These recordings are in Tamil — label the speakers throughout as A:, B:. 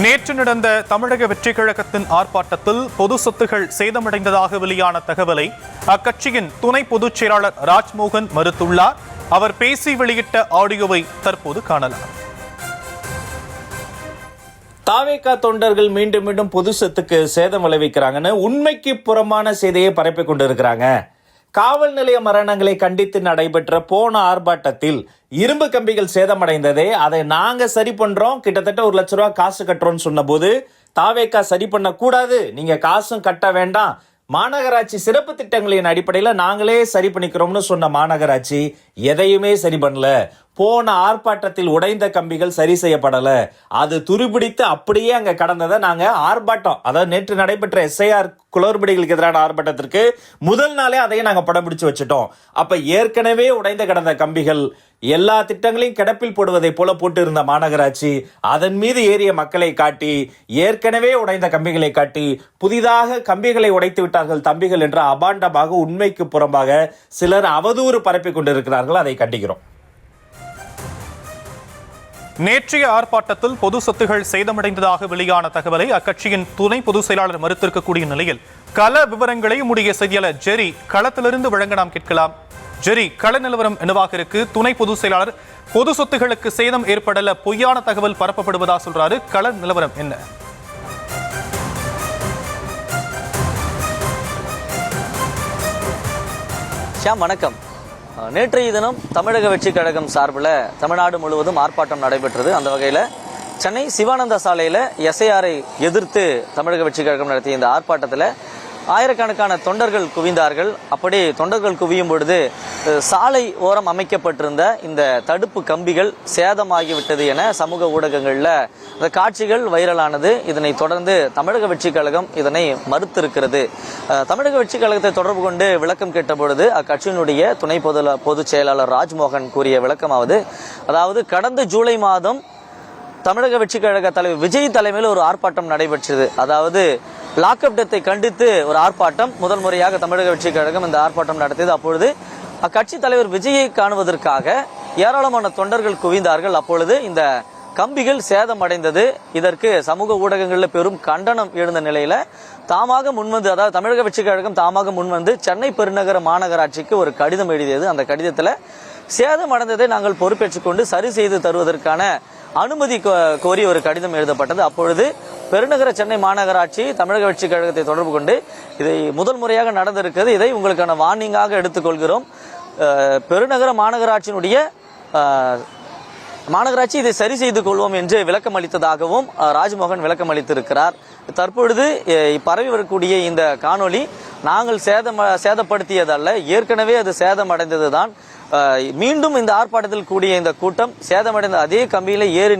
A: நேற்று நடந்த தமிழக வெற்றிக் கழகத்தின் ஆர்ப்பாட்டத்தில் பொது சொத்துகள் சேதமடைந்ததாக வெளியான தகவலை அக்கட்சியின் துணை பொதுச் செயலாளர் ராஜ்மோகன் மறுத்துள்ளார். அவர் பேசி வெளியிட்ட ஆடியோவை தற்போது காணலாம்.
B: தாவேகா தொண்டர்கள் மீண்டும் மீண்டும் பொது சொத்துக்கு சேதம் விளைவிக்கிறாங்கன்னு உண்மைக்கு புறமான செய்தியை பரப்பிக் கொண்டிருக்கிறாங்க. காவல் நிலைய மரணங்களை கண்டித்து நடைபெற்ற போன ஆர்ப்பாட்டத்தில் இரும்பு கம்பிகள் சேதமடைந்ததே, அதை நாங்க சரி பண்றோம், கிட்டத்தட்ட 1 லட்ச ரூபாய் காசு கட்டுறோம்னு சொன்ன போது தாவேகா சரி பண்ண கூடாது, நீங்க காசும் கட்ட வேண்டாம், மாநகராட்சி சிறப்பு திட்டங்களின் அடிப்படையில் நாங்களே சரி பண்ணிக்கிறோம்னு சொன்ன மாநகராட்சி எதையுமே சரி பண்ணல. போன ஆர்ப்பாட்டத்தில் உடைந்த கம்பிகள் சரி செய்யப்படல, அது துருபிடித்து அப்படியே அங்க கடந்ததை நாங்க ஆர்ப்பாட்டம், அதாவது நேற்று நடைபெற்ற SIR குளறுபடிகளுக்கு எதிரான ஆர்ப்பாட்டத்திற்கு முதல் நாளே அதையும் நாங்க படம் பிடிச்சு வச்சுட்டோம். அப்ப ஏற்கனவே உடைந்த கடந்த கம்பிகள் எல்லா திட்டங்களையும் கிடப்பில் போடுவதை போல போட்டு இருந்த மாநகராட்சி அதன் மீது ஏறிய மக்களை காட்டி, ஏற்கனவே உடைந்த கம்பிகளை காட்டி புதிதாக கம்பிகளை உடைத்து விட்டார்கள் தம்பிகள் என்ற அபாண்டமாக உண்மைக்கு புறம்பாக சிலர் அவதூறு பரப்பிக் கொண்டிருக்கிறார்கள். அதை கண்டிக்கிறோம்.
A: நேற்றைய ஆர்ப்பாட்டத்தில் பொது சொத்துகள் சேதமடைந்ததாக வெளியான தகவலை அக்கட்சியின் துணை பொதுச் செயலாளர் மறுத்திருக்கக்கூடிய நிலையில் கள விவரங்களை முடிய செய்தியாளர் ஜெரி களத்திலிருந்து வழங்க நாம் கேட்கலாம். ஜெரி, கள நிலவரம் என்னவாக இருக்கு? துணை பொதுச் செயலாளர் பொது சொத்துகளுக்கு சேதம் ஏற்படல, பொய்யான தகவல் பரப்பப்படுவதா சொல்றாரு. கள நிலவரம் என்ன?
C: வணக்கம். நேற்றைய தினம் தமிழக வெற்றிக் கழகம் சார்பில் தமிழ்நாடு முழுவதும் ஆர்ப்பாட்டம் நடைபெற்றது. அந்த வகையில் சென்னை சிவானந்தா சாலையில் SIR-ஐ எதிர்த்து தமிழக வெற்றிக் கழகம் நடத்திய இந்த ஆர்ப்பாட்டத்தில் ஆயிரக்கணக்கான தொண்டர்கள் குவிந்தார்கள். அப்படி தொண்டர்கள் குவியும் பொழுது சாலை ஓரம் அமைக்கப்பட்டிருந்த இந்த தடுப்பு கம்பிகள் சேதமாகிவிட்டது என சமூக ஊடகங்களில் இந்த காட்சிகள் வைரலானது. இதனை தொடர்ந்து தமிழக வெற்றிக் கழகம் இதனை மறுத்திருக்கிறது. தமிழக வெற்றிக் கழகத்தை தொடர்பு கொண்டு விளக்கம் கேட்ட பொழுது அக்கட்சியினுடைய துணை பொதுச் செயலாளர் ராஜ்மோகன் கூறிய விளக்கமாவது, அதாவது கடந்த ஜூலை மாதம் தமிழக வெற்றிக் கழக தலைவர் விஜய் தலைமையில் ஒரு ஆர்ப்பாட்டம் நடைபெற்றது. அதாவது லாக்அப் டெத்தை கண்டித்து ஒரு ஆர்ப்பாட்டம் முதல் முறையாக தமிழக வெற்றிக் கழகம் இந்த ஆர்ப்பாட்டம் நடத்தியது. அப்பொழுது அக்கட்சி தலைவர் விஜயை காணுவதற்காக ஏராளமான தொண்டர்கள் குவிந்தார்கள். அப்பொழுது இந்த கம்பிகள் சேதம் அடைந்தது. இதற்கு சமூக ஊடகங்களில் பெரும் கண்டனம் எழுந்த நிலையில தாமாக முன்வந்து, அதாவது தமிழக வெற்றிக் கழகம் தாமாக முன்வந்து சென்னை பெருநகர மாநகராட்சிக்கு ஒரு கடிதம் எழுதியது. அந்த கடிதத்தில் சேதம் அடைந்ததை நாங்கள் பொறுப்பேற்றுக் கொண்டு சரி செய்து தருவதற்கான அனுமதி கோரி ஒரு கடிதம் எழுதப்பட்டது. அப்பொழுது பெருநகர சென்னை மாநகராட்சி தமிழக வெற்றிக் கழகத்தை தொடர்பு கொண்டு இதை முதல் முறையாக நடந்திருக்கிறது, இதை உங்களுக்கான வார்னிங்காக எடுத்துக்கொள்கிறோம், பெருநகர மாநகராட்சி இதை சரி செய்து கொள்வோம் என்று விளக்கம் அளித்ததாகவும் ராஜ்மோகன் விளக்கம் அளித்திருக்கிறார். தற்பொழுது பரவி வரக்கூடிய இந்த காணொளி நாங்கள் சேதப்படுத்தியதல்ல, ஏற்கனவே அது சேதம் அடைந்ததுதான். மீண்டும் இந்த ஆர்ப்பாட்டத்தில் கூடிய இந்த கூட்டம் சேதமடைந்த அதே கம்பியில ஏறி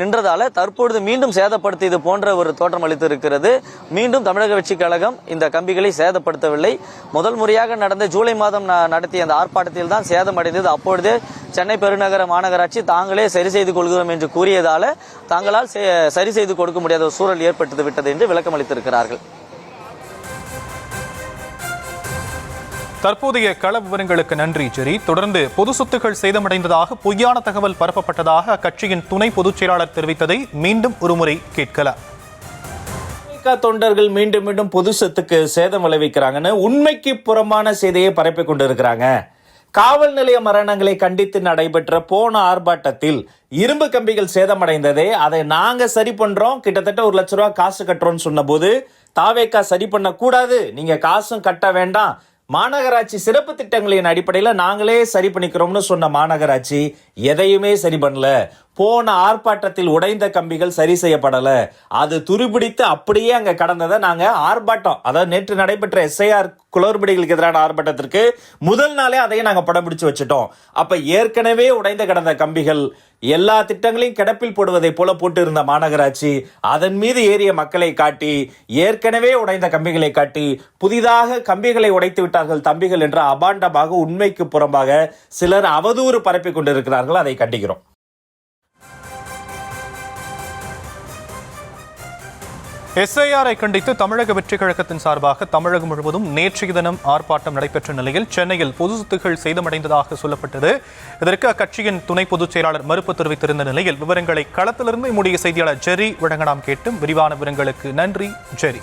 C: நின்றதால தற்பொழுது மீண்டும் சேதப்படுத்தியது போன்ற ஒரு தோற்றம் அளித்திருக்கிறது. மீண்டும் தமிழக வெற்றிக் கழகம் இந்த கம்பிகளை சேதப்படுத்தவில்லை. முதல் முறையாக நடந்த ஜூலை மாதம் நடத்திய அந்த ஆர்ப்பாட்டத்தில் தான் சேதமடைந்தது. அப்பொழுதே சென்னை பெருநகர மாநகராட்சி தாங்களே சரி செய்து கொள்கிறோம் என்று கூறியதால தாங்களால் சரி செய்து கொடுக்க முடியாத ஒரு சூழல் ஏற்பட்டு விட்டது என்று விளக்கம் அளித்திருக்கிறார்கள்.
A: தற்போதைய கள விவரங்களுக்கு நன்றி ஜெரி. தொடர்ந்து பொது சொத்துக்கள் சேதமடைந்ததாக பொய்யான தகவல் பரப்பப்பட்டதாக அக்கட்சியின் துணை பொதுச் செயலாளர் தெரிவித்ததை மீண்டும் ஒருமுறை கேட்கலாம்.
B: தொண்டர்கள் மீண்டும் மீண்டும் பொது சொத்துக்கு சேதம் விளைவிக்கிறாங்கன்னு உண்மைக்கு புறமான செய்தியை பரப்பிக் கொண்டிருக்கிறாங்க. காவல் நிலைய மரணங்களை கண்டித்து நடைபெற்ற போன ஆர்ப்பாட்டத்தில் இரும்பு கம்பிகள் சேதமடைந்ததே, அதை நாங்க சரி பண்றோம், கிட்டத்தட்ட 1 லட்ச ரூபாய் காசு கட்டுறோம்னு சொன்ன போது தாவேகா சரி பண்ண கூடாது, நீங்க காசும் கட்ட வேண்டாம், மாநகராட்சி சிறப்பு திட்டங்களின் அடிப்படையில் நாங்களே சரி பண்ணிக்கிறோம்னு சொன்ன மாநகராட்சி எதையுமே சரி பண்ணல. போன ஆர்ப்பாட்டத்தில் உடைந்த கம்பிகள் சரி செய்யப்படல, அது துருபிடித்து அப்படியே அங்க கடந்ததை நாங்க ஆர்ப்பாட்டம், அதாவது நேற்று நடைபெற்ற SIR குளறுபடிகளுக்கு எதிரான ஆர்ப்பாட்டத்திற்கு முதல் நாளே அதையும் நாங்க படம் பிடிச்சு வச்சுட்டோம். அப்ப ஏற்கனவே உடைந்த கடந்த கம்பிகள் எல்லா திட்டங்களையும் கிடப்பில் போடுவதை போல போட்டு இருந்த மாநகராட்சி அதன் மீது ஏறிய மக்களை காட்டி, ஏற்கனவே உடைந்த கம்பிகளை காட்டி புதிதாக கம்பிகளை உடைத்து விட்டார்கள் தம்பிகள் என்ற அபாண்டமாக உண்மைக்கு புறம்பாக சிலர் அவதூறு பரப்பிக் கொண்டிருக்கிறார்கள். அதை கண்டிக்கிறோம்.
A: எஸ்ஐஆரை கண்டித்து தமிழக வெற்றிக் கழகத்தின் சார்பாக தமிழகம் முழுவதும் நேற்றைய தினம் ஆர்ப்பாட்டம் நடைபெற்ற நிலையில் சென்னையில் பொது சொத்துகள் சேதமடைந்ததாக சொல்லப்பட்டது. இதற்கு அக்கட்சியின் துணை பொதுச் செயலாளர் மறுப்பு தெரிவித்திருந்த நிலையில் விவரங்களை களத்திலிருந்து மூடிய செய்தியாளர் ஜெரி வழங்க நாம் கேட்டும். விரிவான விவரங்களுக்கு நன்றி ஜெரி.